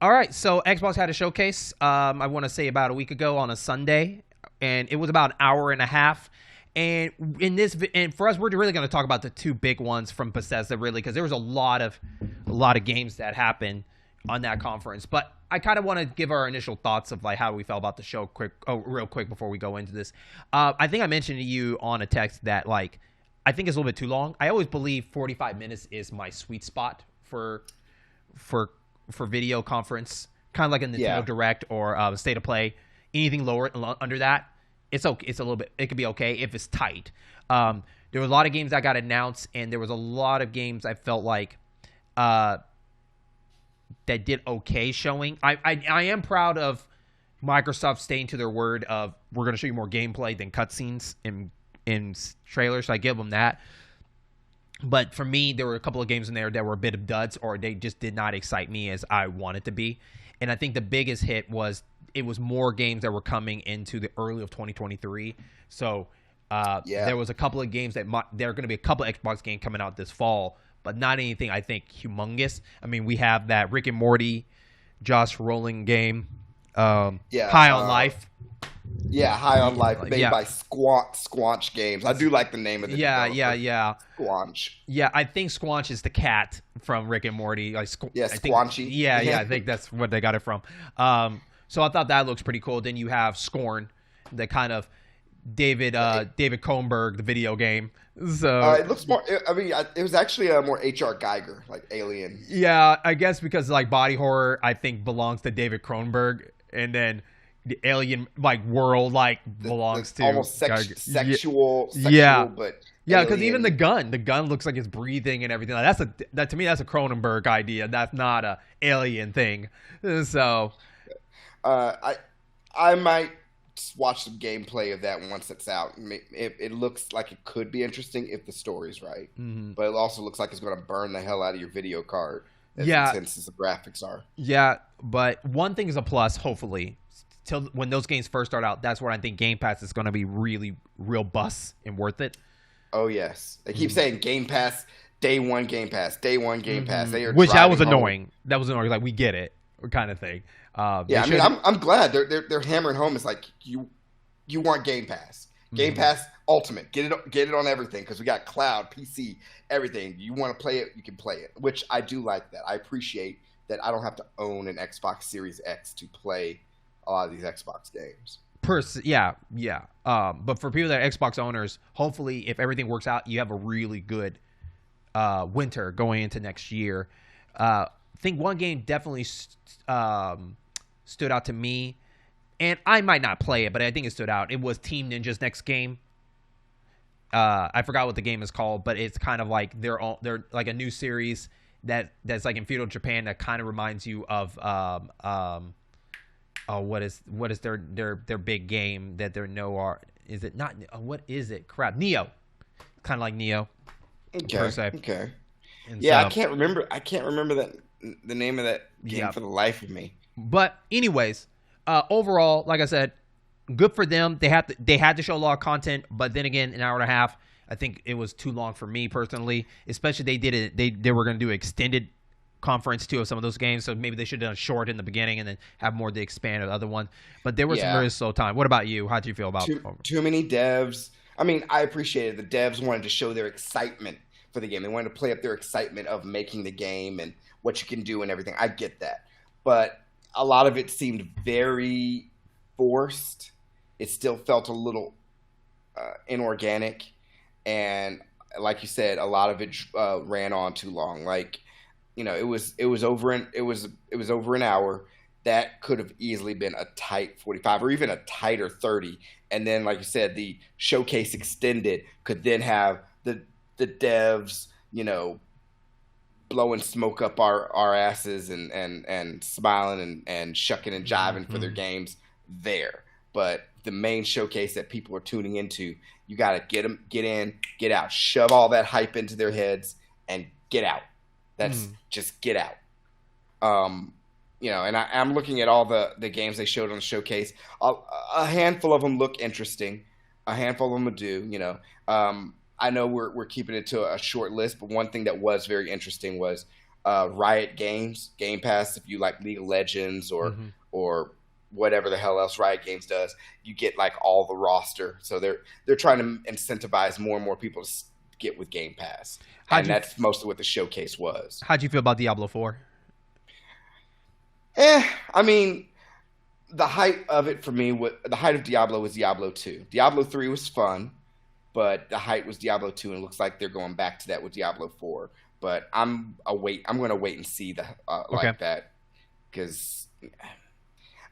All right, so Xbox had a showcase. I want to say about a week ago on a Sunday, and it was about an hour and a half. And and for us, we're really going to talk about the two big ones from Bethesda, really, because there was a lot of games that happened on that conference. But I kind of want to give our initial thoughts of like how we felt about the show, real quick before we go into this. I think I mentioned to you on a text that like I think it's a little bit too long. I always believe 45 minutes is my sweet spot for for video conference, kind of like a Nintendo Yeah. Direct or State of Play. Anything lower under that, it's okay. It's a little bit. It could be okay if it's tight. There were a lot of games that got announced, and there was a lot of games I felt like uh, that did okay showing. I am proud of Microsoft staying to their word of we're going to show you more gameplay than cutscenes in trailers. So I give them that. But for me, there were a couple of games in there that were a bit of duds, or they just did not excite me as I wanted to be. And I think the biggest hit was it was more games that were coming into the early of 2023. So Yeah. there was a couple of games that there are going to be a couple of Xbox games coming out this fall, but not anything I think humongous. I mean, we have that Rick and Morty, Josh Rowling game, Yeah. High on Life. Yeah. High on Life, made Yeah, by Squanch Games. I do like the name of the developer. yeah. Squanch. Yeah, I think Squanch is the cat from Rick and Morty. Like, Yeah, I think, Squanchy. yeah, I think that's what they got it from. So I thought that looks pretty cool. Then you have Scorn, the kind of David Kronberg, the video game. So It looks more. I mean, it was actually a more H.R. Geiger, like Alien. yeah, I guess because like body horror, I think belongs to David Kronberg, and then the alien like world like belongs to Almost sexual, yeah. but Yeah, because even alien. the gun looks like it's breathing and everything. Like, that to me, that's a Cronenberg idea. That's not a alien thing. So I might watch some gameplay of that once it's out. It looks like it could be interesting if the story's right, but it also looks like it's going to burn the hell out of your video card as yeah, intense as the graphics are. yeah. But one thing is a plus. Hopefully, till when those games first start out, that's where I think Game Pass is going to be really real bus and worth it. Oh yes, they keep saying Game Pass, day one Game Pass, day one Game Pass. They are Which that was driving home. annoying. That was annoying. Like we get it, kind of thing. They Yeah, I mean, should. I'm glad they're hammering home. It's like you want Game Pass, Game Pass Ultimate, get it on everything because we got cloud, PC, everything. You want to play it, you can play it, which I do like that. I appreciate that I don't have to own an Xbox Series X to play a lot of these Xbox games. Yeah, yeah. But for people that are Xbox owners, hopefully, if everything works out, you have a really good winter going into next year. I think one game definitely stood out to me, and I might not play it, but I think it stood out. It was Team Ninja's next game. I forgot what the game is called, but it's kind of like they're like a new series that's like in feudal Japan that kind of reminds you of oh, what is their big game that they're no art? Is it not? What is it? Crap, Neo, kind of like Neo per Okay, se. okay. And Yeah, I so, can't remember. I can't remember the name of that game yeah. for the life of me. But anyways, overall, like I said, good for them. They had to show a lot of content, but then again, an hour and a half, I think it was too long for me personally. Especially they did it. They were going to do extended conference too of some of those games, so maybe they should have done short in the beginning and then have more to expand of the other one. But there was some Yeah, really slow time. What about you? How did you feel about? too many devs. I mean, I appreciated the devs wanted to show their excitement for the game. They wanted to play up their excitement of making the game and what you can do and everything. I get that, but a lot of it seemed very forced. It still felt a little inorganic, and like you said, a lot of it ran on too long. Like it was over an hour. That could have easily been a tight 45 or even a tighter 30. And then, like you said, the showcase extended could then have the devs, blowing smoke up our asses and smiling and shucking and jiving for their games there. But the main showcase that people are tuning into, you got to get in, get out, shove all that hype into their heads, and get out. That's just get out. And I'm looking at all the games they showed on the showcase. A handful of them look interesting. A handful of them do. I know we're keeping it to a short list, but one thing that was very interesting was Riot Games Game Pass. If you like League of Legends Hmm. or whatever the hell else Riot Games does, you get like all the roster. So they're trying to incentivize more and more people to get with Game Pass, How'd and you that's mostly what the showcase was. how'd you feel about Diablo 4? I mean, the height of it for me, the height of Diablo was Diablo 2. Diablo 3 was fun, but the height was Diablo 2, and it looks like they're going back to that with Diablo 4. But I'm going to wait and see the Okay. like that because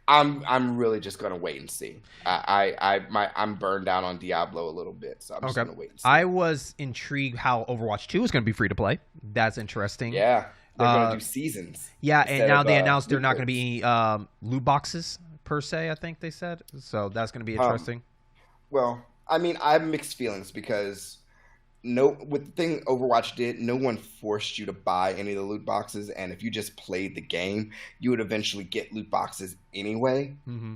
I'm really just going to wait and see. I'm burned down on Diablo a little bit, so I'm just Okay. going to wait and see. I was intrigued how Overwatch 2 is going to be free to play. That's interesting. Yeah, they're going Uh, to do seasons yeah, and instead now of they announced there are loot not going to crates. be any loot boxes per se, I think they said. So that's going to be Um, interesting. well, I mean, I have mixed feelings because no, with the thing Overwatch did, no one forced you to buy any of the loot boxes, and if you just played the game, you would eventually get loot boxes anyway. Hmm.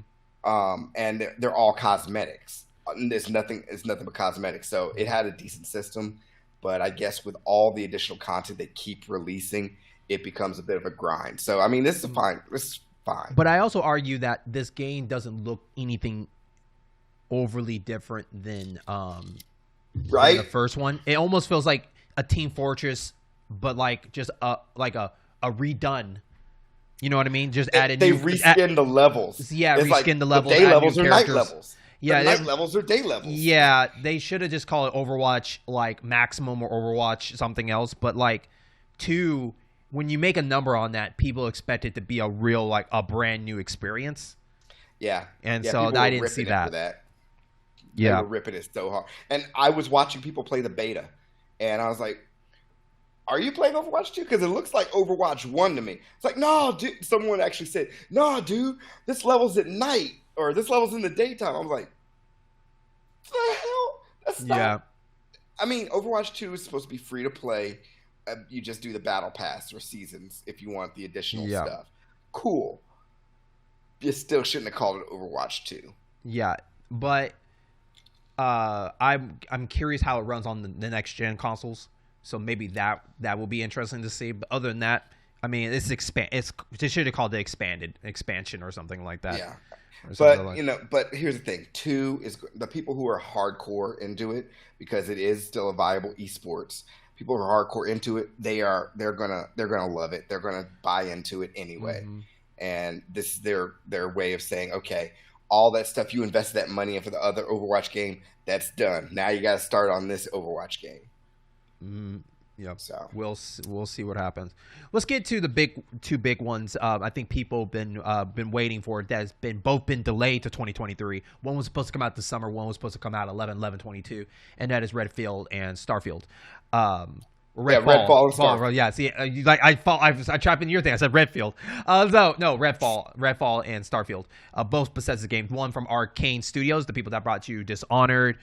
And they're all cosmetics. It's nothing but cosmetics. So it had a decent system, but I guess with all the additional content they keep releasing, it becomes a bit of a grind. So I mean, this is fine. This is fine, But I also argue that this game doesn't look anything overly different than the right? first one. It almost feels like a Team Fortress, but like just a redone. You know what I mean? Just added They new. reskin the levels. Yeah, It's like reskin the levels, day add new levels are night characters. levels. Yeah, The they- night levels are day levels. Yeah, they should have just called it Overwatch like Maximum or Overwatch something else. But like, two, when you make a number on that, people expect it to be a real like a brand new experience. Yeah. And Yeah, so people I were didn't see ripping it for that. They Yeah, were ripping it so hard. And I was watching people play the beta, and I was like, are you playing Overwatch 2? Because it looks like Overwatch 1 to me. It's like, no, dude. Someone actually said, no, dude, this level's at night, or this level's in the daytime. I was like, what the hell? That's yeah, not. I mean, Overwatch 2 is supposed to be free to play. You just do the battle pass or seasons if you want the additional yeah, stuff. Cool. You still shouldn't have called it Overwatch 2. yeah. But I'm curious how it runs on the next gen consoles. So maybe that will be interesting to see. But other than that, I mean, they should have called it expanded expansion or something like that. Yeah. Or something But like. but here's the thing: two is the people who are hardcore into it because it is still a viable esports. People who are hardcore into it, they're gonna love it. They're gonna buy into it anyway, Hmm. and this is their way of saying, okay, all that stuff you invested that money in for the other Overwatch game, that's done. Now you got to start on this Overwatch game. Mm, yep. So We'll see what happens. Let's get to the two big ones. I think people been waiting for it. That has been delayed to 2023. One was supposed to come out this summer. One was supposed to come out 11/11/22, and that is Redfield and Starfield. yeah, Redfall and Fall, Starfield. yeah. See, I tried in your thing. I said Redfield. No, Redfall and Starfield. Both Bethesda games. One from Arcane Studios, the people that brought you Dishonored,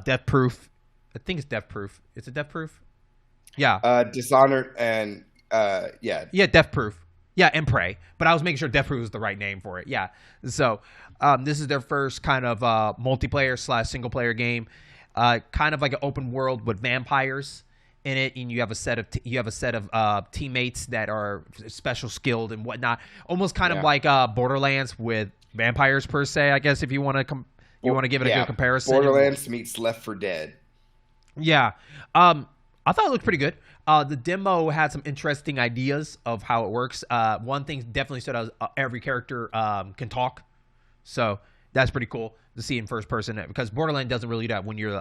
Death Proof. I think it's Death Proof. Is it Death Proof? Yeah. Dishonored and yeah, Yeah, Death Proof. Yeah, and Prey. But I was making sure Death Proof was the right name for it. Yeah. So this is their first kind of multiplayer / single player game. Kind of like an open world with vampires in it, and you have a set of teammates that are special skilled and whatnot. Almost kind of yeah. like Borderlands with vampires per se, I guess, if you want to give it a good comparison. Borderlands meets Left 4 Dead. Yeah. I thought it looked pretty good. The demo had some interesting ideas of how it works. One thing definitely stood out: every character can talk, so that's pretty cool to see in first person. Because Borderlands doesn't really do that when you're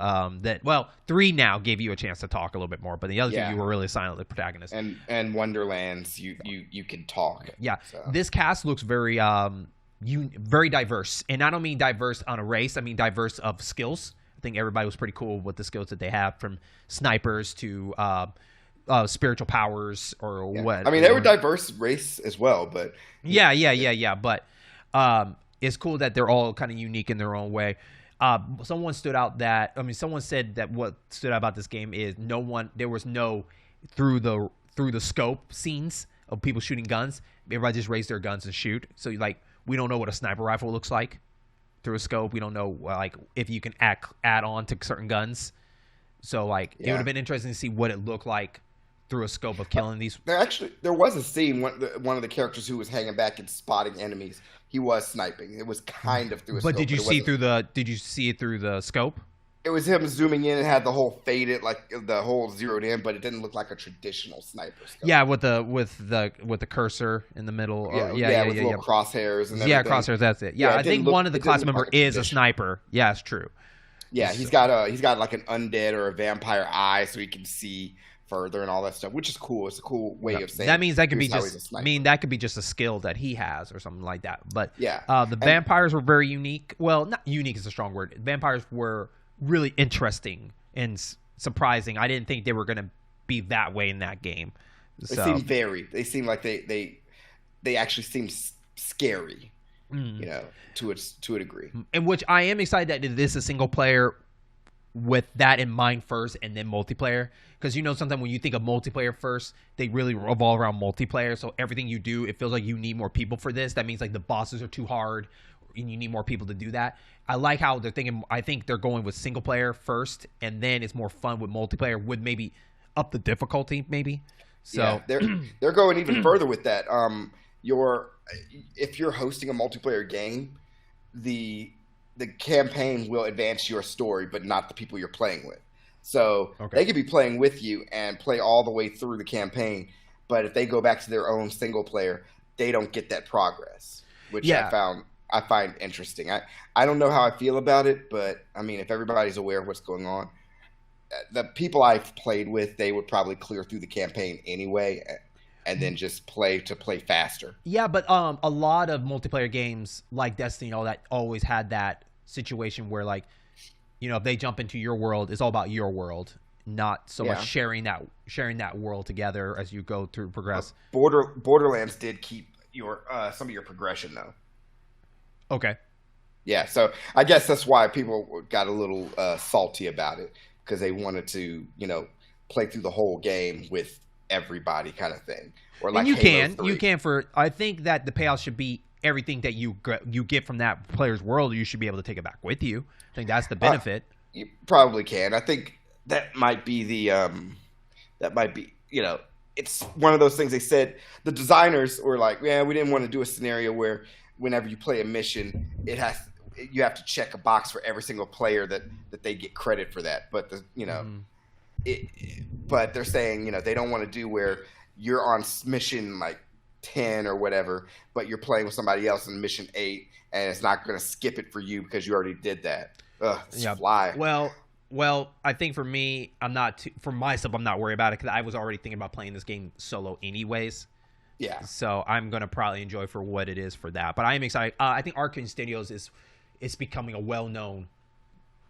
3 now gave you a chance to talk a little bit more, but the other two you were really silent, the protagonist. And Wonderlands, you can talk. Yeah, So. this cast looks very very diverse, and I don't mean diverse on a race. I mean diverse of skills. I think everybody was pretty cool with the skills that they have, from snipers to spiritual powers or what. I mean, they were diverse race as well, but yeah. But it's cool that they're all kind of unique in their own way. Someone said that what stood out about this game is there was no through the scope scenes of people shooting guns. Everybody just raised their guns and shoot. So we don't know what a sniper rifle looks like through a scope. We don't know if you can add on to certain guns. So it would have been interesting to see what it looked like through a scope of killing these. There was a scene one of the characters who was hanging back and spotting enemies. He was sniping. It was kind of through a scope. But did you see it through the scope? It was him zooming in and had the whole faded, like the whole zeroed in, but it didn't look like a traditional sniper scope. Yeah, with the cursor in the the little crosshairs and everything. Yeah, crosshairs. That's it. Yeah, I think one of the class member is a sniper. Yeah, it's true. Yeah, he's got like an undead or a vampire eye, so he can see further and all that stuff, which is cool. It's a cool way of saying that. Means that could be that could be just a skill that he has or something like that. But the vampires were very unique. Well, not unique is a strong word. Vampires were really interesting and surprising. I didn't think they were going to be that way in that game. They seem varied. They seem like they actually seem scary, to a degree. And which I am excited that this is a single player with that in mind first, and then multiplayer. Because sometimes when you think of multiplayer first, they really revolve around multiplayer. So everything you do, it feels like you need more people for this. That means like the bosses are too hard, and you need more people to do that. I like how they're thinking. I think they're going with single player first, and then it's more fun with multiplayer. With maybe up the difficulty, maybe. So they're going even further with that. If you're hosting a multiplayer game, the campaign will advance your story, but not the people you're playing with. So they could be playing with you and play all the way through the campaign, but if they go back to their own single player, they don't get that progress, which I find interesting. I don't know how I feel about it, but I mean, if everybody's aware of what's going on, the people I've played with, they would probably clear through the campaign anyway, and then just play faster. Yeah, but a lot of multiplayer games like Destiny, all that, always had that situation where, like, if they jump into your world, it's all about your world, not so much sharing that world together as you go through progress. Borderlands did keep some of your progression though. Okay. Yeah, so I guess that's why people got a little salty about it, because they wanted to, play through the whole game with everybody, kind of thing. Or like you can for. I think that the payout should be everything that you get from that player's world. You should be able to take it back with you. I think that's the benefit. You probably can. I think that might be it's one of those things. They said the designers were like, yeah, we didn't want to do a scenario where whenever you play a mission, you have to check a box for every single player that they get credit for that. But but they're saying, they don't want to do where you're on mission like 10 or whatever, but you're playing with somebody else in mission 8, and it's not going to skip it for you because you already did that. Fly. Well, I think for me, for myself, I'm not worried about it because I was already thinking about playing this game solo anyways. Yeah. So I'm going to probably enjoy for what it is for that. But I am excited. I think Arkane Studios is becoming a well-known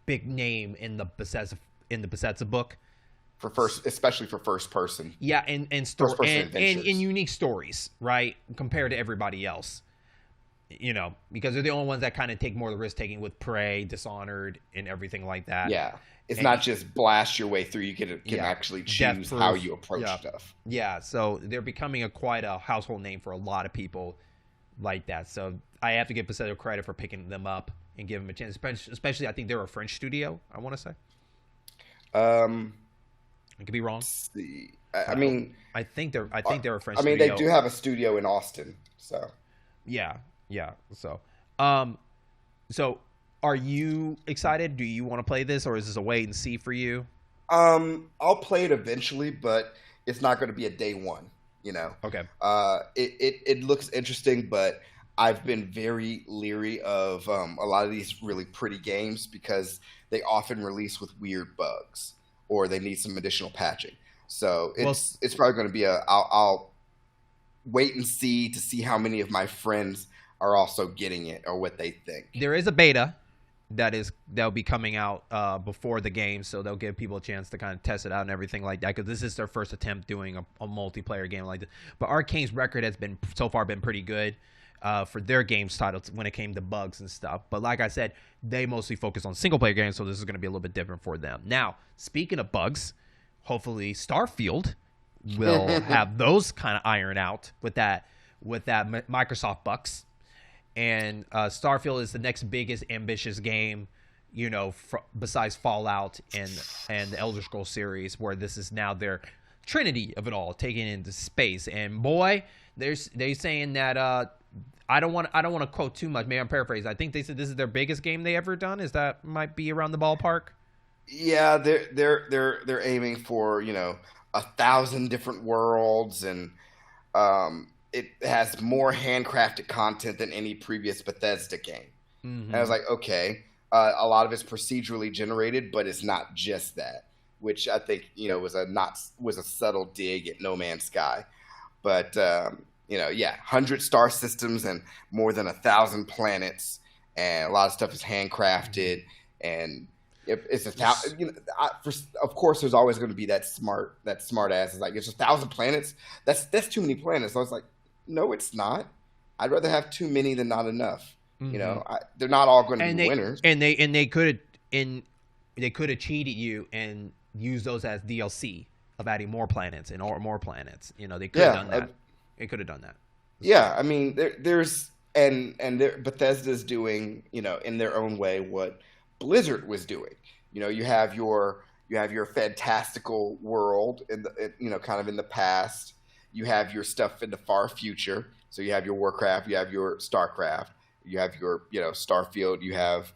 big name in the Bethesda book. Especially for first person. Yeah, and unique stories, right? Compared to everybody else. Because they're the only ones that kind of take more of the risk taking with Prey, Dishonored, and everything like that. Yeah. It's not just blast your way through. You can actually choose how you approach stuff. Yeah, so they're becoming quite a household name for a lot of people like that. So I have to give Bethesda credit for picking them up and give them a chance. Especially, I think they're a French studio, I want to say. I could be wrong. I think they're a French studio. I mean, they do have a studio in Austin, so. Yeah. So, so are you excited? Do you want to play this, or is this a wait and see for you? I'll play it eventually, but it's not going to be a day one. Okay. It looks interesting, but I've been very leery of a lot of these really pretty games because they often release with weird bugs or they need some additional patching. So it's probably going to be I'll wait and see to see how many of my friends are also getting it or what they think. There is a beta that'll be coming out before the game, so they'll give people a chance to kind of test it out and everything like that, because this is their first attempt doing a multiplayer game like this. But Arkane's record has been so far pretty good for their games titles when it came to bugs and stuff. But like I said, they mostly focus on single player games, so this is going to be a little bit different for them. Now, speaking of bugs, hopefully Starfield will have those kind of ironed out with that Microsoft bucks. And Starfield is the next biggest ambitious game, besides Fallout and the Elder Scrolls series, where this is now their trinity of it all, taken into space. And boy, they saying that I don't want to quote too much. Maybe I'm paraphrasing. I think they said this is their biggest game they ever done. Is that might be around the ballpark? Yeah, they're aiming for 1,000 different worlds, and it has more handcrafted content than any previous Bethesda game. And I was like, okay, a lot of it's procedurally generated, but it's not just that, which I think was a subtle dig at No Man's Sky. But yeah, 100 star systems and more than 1,000 planets, and a lot of stuff is handcrafted, and it's of course there's always going to be that smart ass is like, it's 1,000 planets. That's too many planets. So I was like, no, it's not. I'd rather have too many than not enough. They're not all going to be winners. And they could have cheated you and used those as DLC of adding more planets and more planets. They could have done that. They could have done that. Yeah, I mean, there's Bethesda's doing in their own way what Blizzard was doing. You have your fantastical world in the kind of in the past. You have your stuff in the far future. So you have your Warcraft, you have your Starcraft, you have your Starfield, you have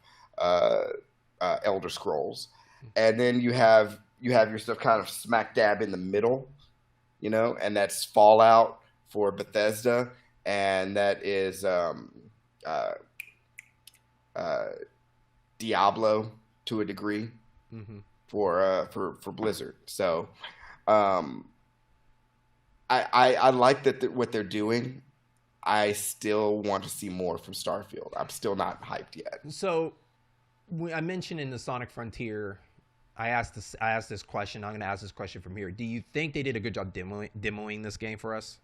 Elder Scrolls, and then you have your stuff kind of smack dab in the middle, and that's Fallout for Bethesda, and that is Diablo to a degree for Blizzard. So I like that what they're doing. I still want to see more from Starfield. I'm still not hyped yet. So I mentioned in the Sonic Frontier, I asked this question. I'm going to ask this question from here. Do you think they did a good job demoing this game for us?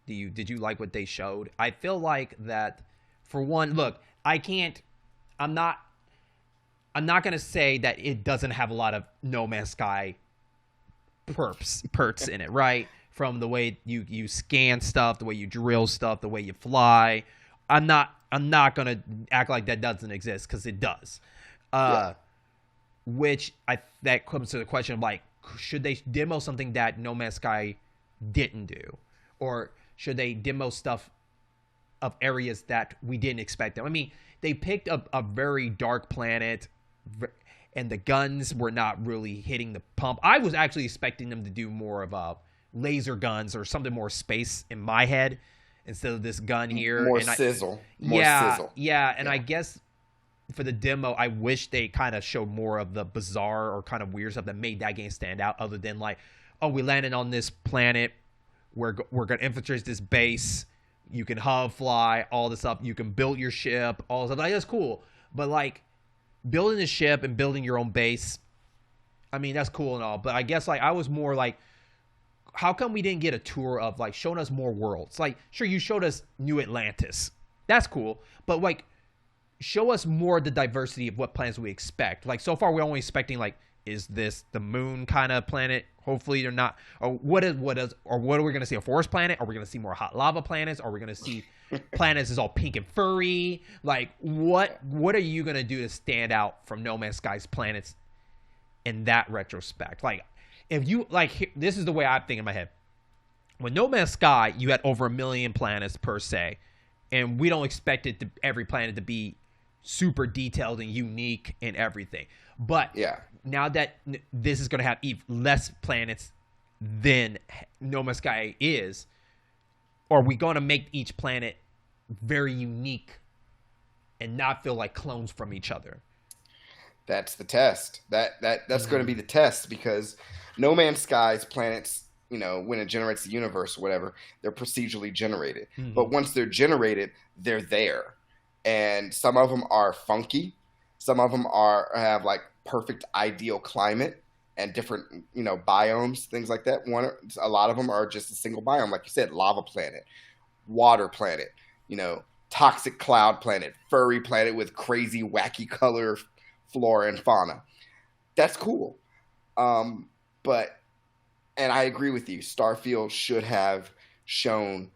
Did you like what they showed? I feel like that, for one, look, I'm not going to say that it doesn't have a lot of No Man's Sky perks in it, right? From the way you scan stuff, the way you drill stuff, the way you fly. I'm not going to act like that doesn't exist, because it does. Which that comes to the question of, like, should they demo something that No Man's Sky didn't do? Or should they demo stuff of areas that we didn't expect them? I mean, they picked up a very dark planet, and the guns were not really hitting the pump. I was actually expecting them to do more of laser guns or something more space in my head, instead of this gun here. More sizzle. Yeah, and I guess for the demo, I wish they kind of showed more of the bizarre or kind of weird stuff that made that game stand out, other than like, oh, we landed on this planet, we're going to infiltrate this base, you can hub fly, all this stuff, you can build your ship, all this stuff. Like, that's cool. But like, building a ship and building your own base, I mean, that's cool and all. But I guess like I was more like, how come we didn't get a tour of like showing us more worlds? Like, sure, you showed us New Atlantis. That's cool. But like, show us more of the diversity of what planets we expect. Like, so far we're only expecting like, is this the moon kind of planet? Hopefully they're not. Or what are we going to see? A forest planet? Are we going to see more hot lava planets? Are we going to see planets is all pink and furry? Like, what are you going to do to stand out from No Man's Sky's planets in that retrospect? Like, if you like, this is the way I think in my head. When No Man's Sky, you had over 1 million planets per se, and we don't expect every planet to be super detailed and unique and everything. But now that this is going to have less planets than No Man's Sky is, are we going to make each planet very unique and not feel like clones from each other? That's the test. That's going to be the test, because No Man's Sky's planets, when it generates the universe or whatever, they're procedurally generated. But once they're generated, they're there. And some of them are funky. Some of them have like perfect ideal climate and different, biomes, things like that. A lot of them are just a single biome, like you said, lava planet, water planet, toxic cloud planet, furry planet with crazy wacky color flora and fauna. That's cool. But I agree with you. Starfield should have shown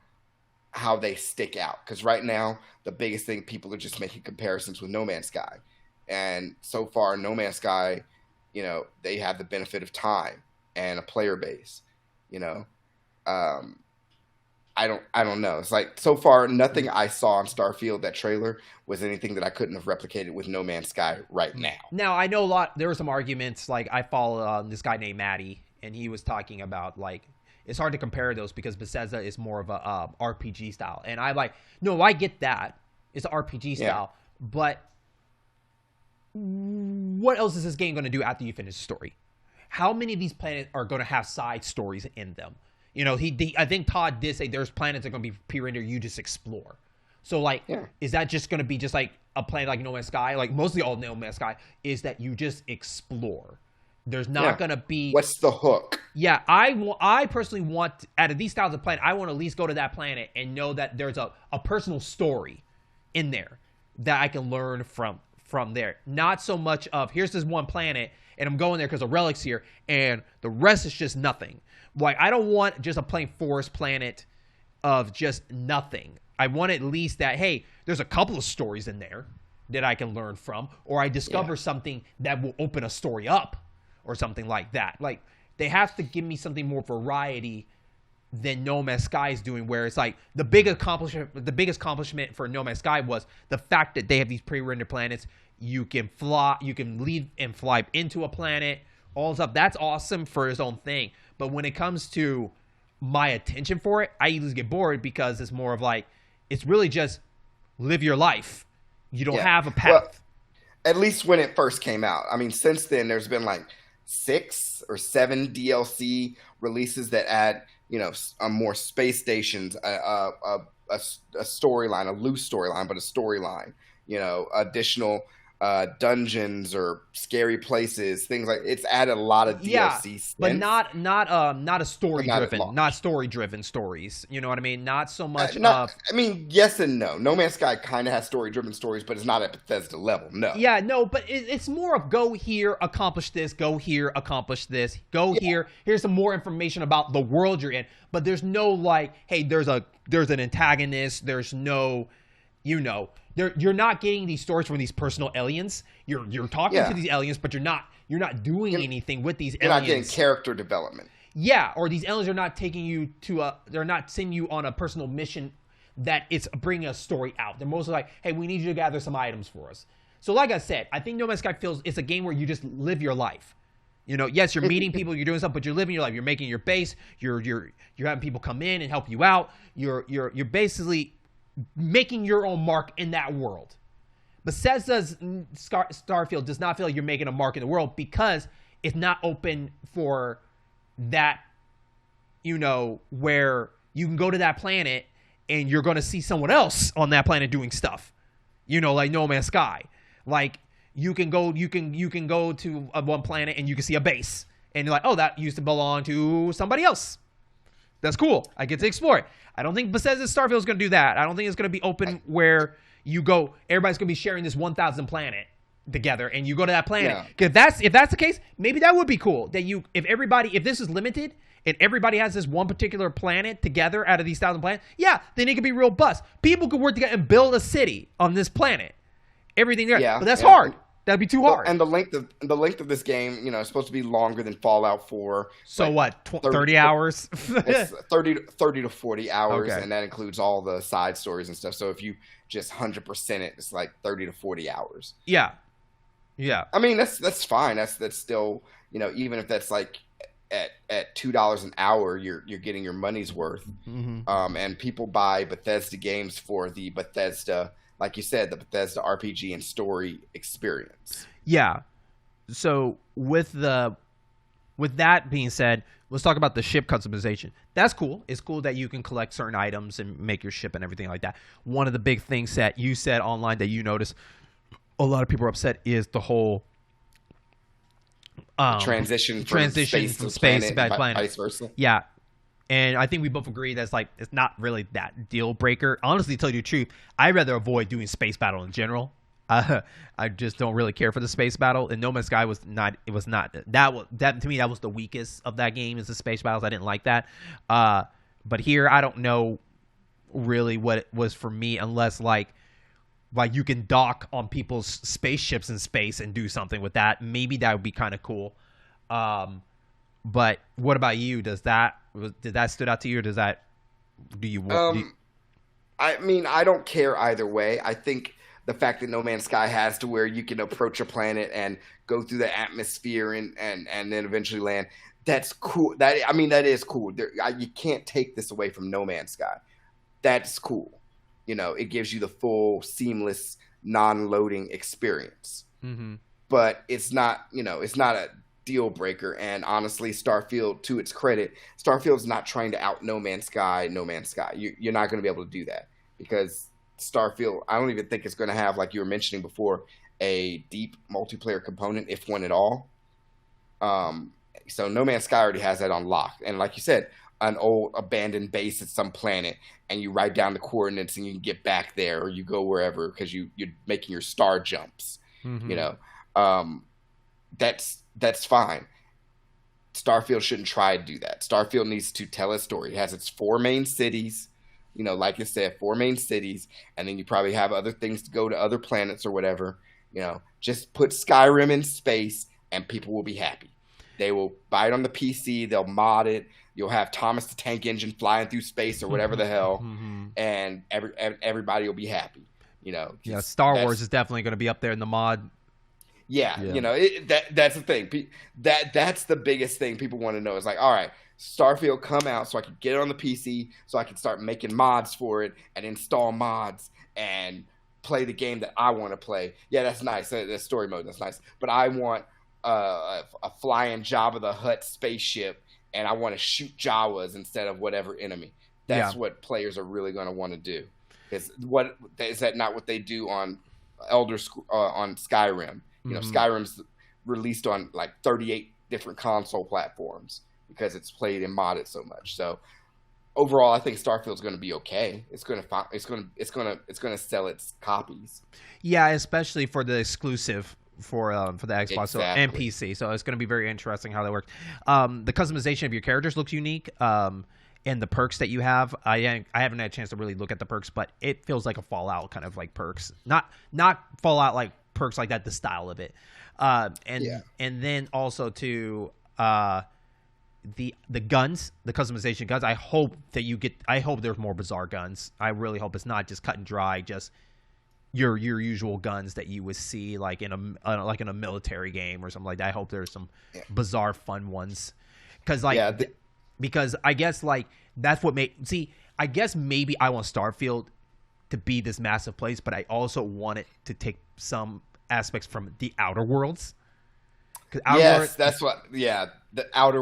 how they stick out, because right now the biggest thing, people are just making comparisons with No Man's Sky, and so far No Man's Sky, they have the benefit of time and a player base, You know, um, I don't know. It's like so far nothing I saw on Starfield, that trailer, was anything that I couldn't have replicated with No Man's Sky right now. Now I know there were some arguments. Like I follow this guy named Maddie, and he was talking about like it's hard to compare those because Bethesda is more of a RPG style, and I like no, I get that it's an RPG style, but what else is this game going to do after you finish the story? How many of these planets are going to have side stories in them? You know, I think Todd did say there's planets that are going to be pre-rendered. You just explore. So, like, is that just going to be just like a planet like No Man's Sky? Like, mostly all No Man's Sky is that you just explore. There's not going to be... What's the hook? Yeah, I personally want, out of these styles of planet, I want to at least go to that planet and know that there's a personal story in there that I can learn from there. Not so much of, here's this one planet, and I'm going there because the relic's here, and the rest is just nothing. Like, I don't want just a plain forest planet of just nothing. I want at least that, hey, there's a couple of stories in there that I can learn from, or I discover something that will open a story up, or something like that. Like, they have to give me something more variety than No Man's Sky is doing, where it's like the biggest accomplishment for No Man's Sky was the fact that they have these pre-rendered planets. You can leave and fly into a planet, all stuff. That's awesome for its own thing. But when it comes to my attention for it, I usually get bored because it's more of like, it's really just live your life. You don't have a path. Well, at least when it first came out. I mean, since then, there's been like 6 or 7 DLC releases that add, you know, more space stations, a storyline, a loose storyline, but a storyline, you know, additional dungeons or scary places, things like it's added a lot of DLC, but not a story driven stories. You know what I mean? Not so much. I mean, yes and no. No Man's Sky kind of has story driven stories, but it's not at Bethesda level. No. Yeah, no, but it's more of go here, accomplish this. Go here, accomplish this. Go here. Here's some more information about the world you're in. But there's no like, hey, there's an antagonist. There's no, you know. You're not getting these stories from these personal aliens. You're talking to these aliens, but you're not doing anything with these aliens. You're not getting character development. Yeah, or these aliens are not taking you they're not sending you on a personal mission that it's bringing a story out. They're mostly like, hey, we need you to gather some items for us. So like I said, I think No Man's Sky feels it's a game where you just live your life. You know, yes, you're meeting people, you're doing stuff, but you're living your life. You're making your base. You're having people come in and help you out. You're basically making your own mark in that world. Bethesda's Starfield does not feel like you're making a mark in the world because it's not open for that, you know, where you can go to that planet and you're going to see someone else on that planet doing stuff. You know, like No Man's Sky. Like you can go to one planet and you can see a base and you're like, oh, that used to belong to somebody else. That's cool. I get to explore it. I don't think Bethesda's Starfield is going to do that. I don't think it's going to be open where you go, everybody's going to be sharing this 1,000 planet together and you go to that planet. Because if that's the case, maybe that would be cool. That if this is limited and everybody has this one particular planet together out of these 1,000 planets, then it could be real bust. People could work together and build a city on this planet. Everything there. But that's hard. That'd be too hard. And the length of this game, you know, is supposed to be longer than Fallout 4. So like what? 30 hours? It's 30 to 40 hours, and that includes all the side stories and stuff. So if you just 100% it, it's like 30 to 40 hours. Yeah. I mean, that's fine. That's still, you know, even if that's like at $2 an hour, you're getting your money's worth. Mm-hmm. And people buy Bethesda games for the Bethesda, like you said, the Bethesda RPG and story experience. Yeah. So with that being said, let's talk about the ship customization. That's cool. It's cool that you can collect certain items and make your ship and everything like that. One of the big things that you said online that you noticed a lot of people are upset is the whole transition from space back planet, vice versa. Yeah. And I think we both agree that's like it's not really that deal breaker. Honestly, to tell you the truth, I'd rather avoid doing space battle in general. I just don't really care for the space battle. And No Man's Sky was not. It was not that to me. That was the weakest of that game is the space battles. I didn't like that. But here, I don't know really what it was for me unless like you can dock on people's spaceships in space and do something with that. Maybe that would be kind of cool. But what about you? Does that Did that stood out to you, or do you want? I mean, I don't care either way. I think the fact that No Man's Sky has to where you can approach a planet and go through the atmosphere and then eventually land, that's cool. That is cool. You can't take this away from No Man's Sky. That's cool. It gives you the full seamless non-loading experience. Mm-hmm. But it's not a deal breaker. And honestly, Starfield, to its credit, Starfield's not trying to out No Man's Sky. You're not going to be able to do that because Starfield, I don't even think it's going to have, like you were mentioning before, a deep multiplayer component, if one at all. So No Man's Sky already has that unlocked. And like you said, an old abandoned base at some planet, and you write down the coordinates and you can get back there, or you go wherever because you're making your star jumps. Mm-hmm. That's fine. Starfield shouldn't try to do that. Starfield needs to tell a story. It has its 4 main cities, like I said, 4 main cities, and then you probably have other things to go to other planets or whatever. Just put Skyrim in space and people will be happy. They will buy it on the PC, they'll mod it, you'll have Thomas the Tank Engine flying through space or whatever the hell, and everybody will be happy. Yeah, Star Wars is definitely going to be up there in the mod. Yeah. That's the thing. That's the biggest thing people want to know is like, all right, Starfield come out so I can get it on the PC, so I can start making mods for it and install mods and play the game that I want to play. Yeah, that's nice. That's story mode. That's nice. But I want a flying Jabba the Hutt spaceship, and I want to shoot Jawas instead of whatever enemy. That's what players are really going to want to do. Is that not what they do on on Skyrim? Skyrim's released on like 38 different console platforms because it's played and modded so much. So overall, I think Starfield's going to be okay. It's going to sell its copies. Yeah, especially for the exclusive for the Xbox and PC. So it's going to be very interesting how that works. The customization of your characters looks unique. And the perks that you have, I haven't had a chance to really look at the perks, but it feels like a Fallout kind of like perks. Not Fallout like perks like that, the style of it. And then also to the guns, the customization guns. I hope there's more bizarre guns. I really hope it's not just cut and dry, just your usual guns that you would see like in a military game or something like that. I hope there's some bizarre fun ones. Because I guess like that's what I guess maybe I want Starfield to be this massive place, but I also want it to take some aspects from the Outer Worlds. The Outer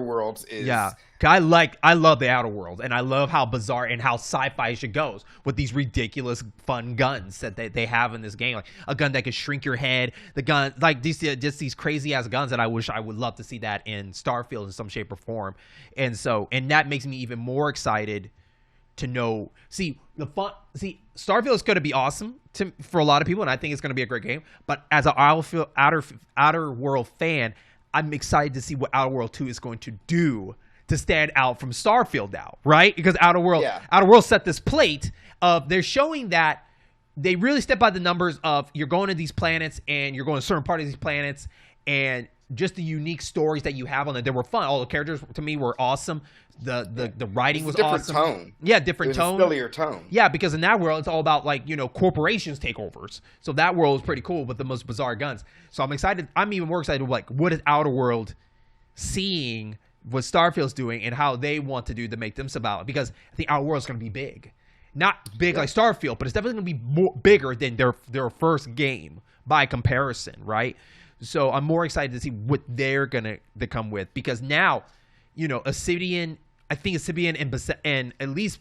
Worlds is... Yeah, because I love the Outer World, and I love how bizarre and how sci-fi shit goes with these ridiculous fun guns that they have in this game. Like a gun that can shrink your head, the gun, like these crazy-ass guns that I would love to see that in Starfield in some shape or form. And that makes me even more excited to know... Starfield is going to be awesome for a lot of people, and I think it's going to be a great game. But as an Outer World fan, I'm excited to see what Outer World 2 is going to do to stand out from Starfield now, right? Because Outer World set this plate of they're showing that they really step by the numbers of you're going to these planets and you're going to certain part of these planets and just the unique stories that you have on it. They were fun. All the characters to me were awesome. The writing was awesome. Tone. Yeah, different tone. A sillier tone. Yeah, because in that world it's all about like, corporations takeovers. So that world is pretty cool with the most bizarre guns. So I'm excited. I'm even more excited like what is Outer World seeing what Starfield's doing and how they want to do to make themselves out, because I think Outer World's going to be big. Not big like Starfield, but it's definitely going to be bigger than their first game by comparison, right? So I'm more excited to see what they're going to come with, because now, Obsidian and at least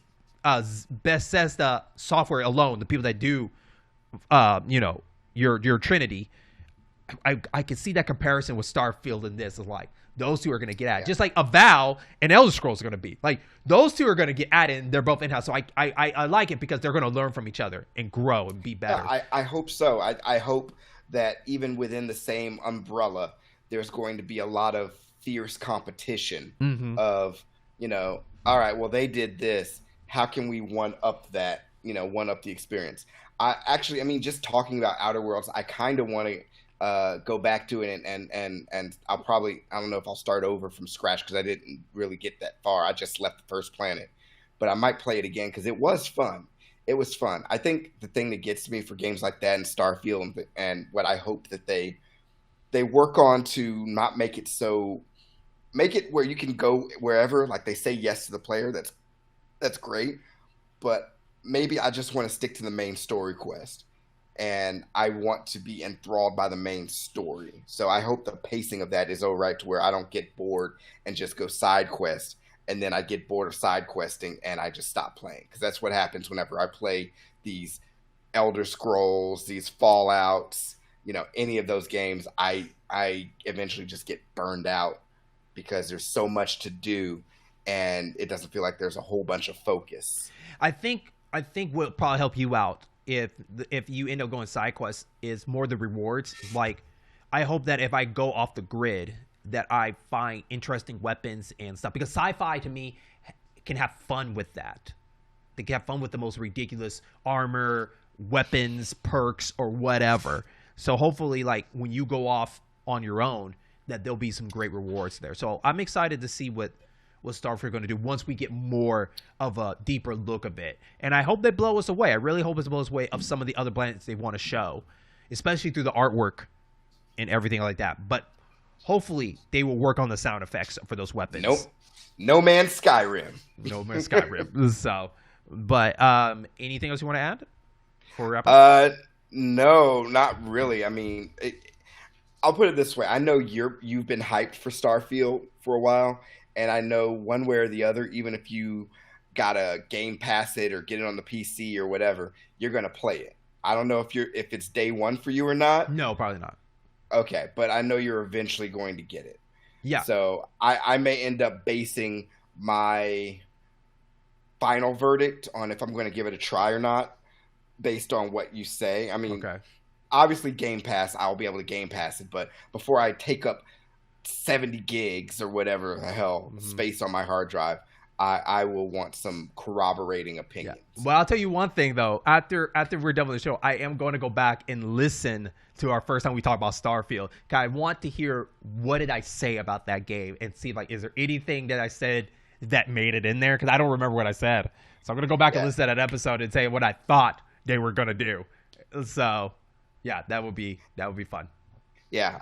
Bethesda Software alone, the people that do, your Trinity, I can see that comparison with Starfield and this is like, those two are going to get at it. Just like Avowed and Elder Scrolls are going to be. Like, those two are going to get at it, and they're both in-house. So I like it because they're going to learn from each other and grow and be better. Yeah, I hope so. I hope that even within the same umbrella, there's going to be a lot of fierce competition of, all right, well, they did this. How can we one-up that, one-up the experience? Just talking about Outer Worlds, I kind of want to go back to it, and I'll probably, I don't know if I'll start over from scratch because I didn't really get that far. I just left the first planet, but I might play it again because it was fun. It was fun. I think the thing that gets me for games like that and Starfield, and what I hope that they work on to not make it so, make it where you can go wherever, like they say yes to the player. That's great, but maybe I just want to stick to the main story quest, and I want to be enthralled by the main story. So I hope the pacing of that is all right to where I don't get bored and just go side quest, and then I get bored of side questing and I just stop playing, because that's what happens whenever I play these Elder Scrolls, these Fallouts, any of those games. I eventually just get burned out because there's so much to do and it doesn't feel like there's a whole bunch of focus. I think what will probably help you out if you end up going side quests is more the rewards. Like, I hope that if I go off the grid, that I find interesting weapons and stuff, because sci-fi to me can have fun with that. They can have fun with the most ridiculous armor, weapons, perks, or whatever. So hopefully, like, when you go off on your own, that there'll be some great rewards there. So I'm excited to see what Starfield going to do once we get more of a deeper look of it. And I hope they blow us away. I really hope it blows us away of some of the other planets they want to show, especially through the artwork and everything like that. But hopefully they will work on the sound effects for those weapons. Nope. No Man's Skyrim. No Man's Skyrim. So, but anything else you want to add before we wrap up? No, not really. I mean, I'll put it this way. I know you've been hyped for Starfield for a while, and I know one way or the other, even if you gotta Game Pass it or get it on the PC or whatever, you're gonna play it. I don't know if it's day one for you or not. No, probably not. Okay, but I know you're eventually going to get it. Yeah. So I may end up basing my final verdict on if I'm going to give it a try or not based on what you say. I mean, okay. Obviously Game Pass, I'll be able to Game Pass it, but before I take up 70 gigs or whatever the hell space on my hard drive, I will want some corroborating opinions. Yeah. Well, I'll tell you one thing though. After we're done with the show, I am going to go back and listen to our first time we talked about Starfield. I want to hear what did I say about that game and see, like, is there anything that I said that made it in there? Because I don't remember what I said. So I'm going to go back and listen to that episode and say what I thought they were going to do. So yeah, that would be fun. Yeah,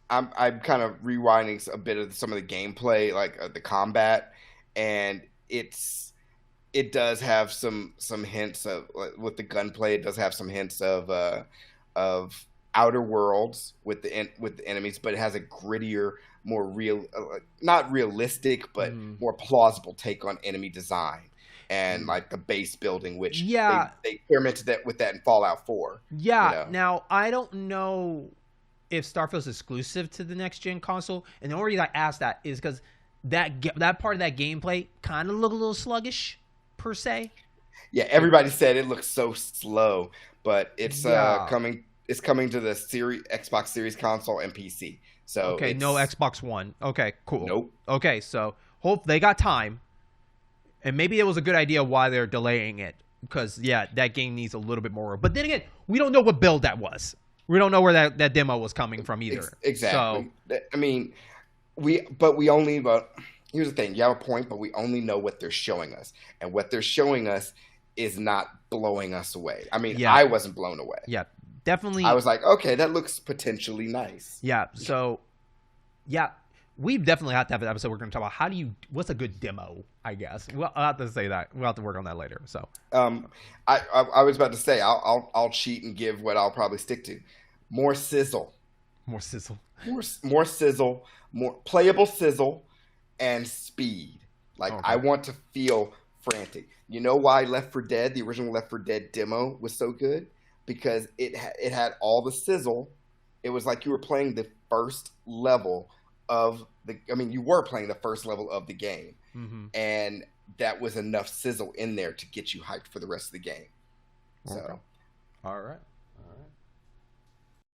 I'm kind of rewinding a bit of some of the gameplay, like the combat, and it does have some hints of, with the gunplay. It does have some hints of Outer Worlds with the enemies, but it has a grittier, more real, not realistic, but more plausible take on enemy design and like the base building, which they experimented with that in Fallout 4. Yeah. Now I don't know if Starfield's exclusive to the next gen console, and the only reason I asked that is because that part of that gameplay kind of looked a little sluggish per se. Yeah, everybody said it looks so slow, but it's coming. It's coming to the Xbox Series console and PC. So okay, no Xbox One. Okay, cool. Nope. Okay, so hope they got time, and maybe it was a good idea why they're delaying it, because that game needs a little bit more. But then again, we don't know what build that was. We don't know where that demo was coming from either. Exactly. So, I mean, here's the thing. You have a point, but we only know what they're showing us. And what they're showing us is not blowing us away. I mean, I wasn't blown away. Yeah, definitely. I was like, okay, that looks potentially nice. Yeah, so, we definitely have to have an episode we're going to talk about what's a good demo, I guess. Well, I'll have to say that. We'll have to work on that later. So, I was about to say, I'll cheat and give what I'll probably stick to. More sizzle. More sizzle. More sizzle. More playable sizzle and speed. Like, I want to feel frantic. You know why the original Left 4 Dead demo was so good? Because it had all the sizzle. It was like you were playing the first level you were playing the first level of the game, and that was enough sizzle in there to get you hyped for the rest of the game. Okay. So, all right.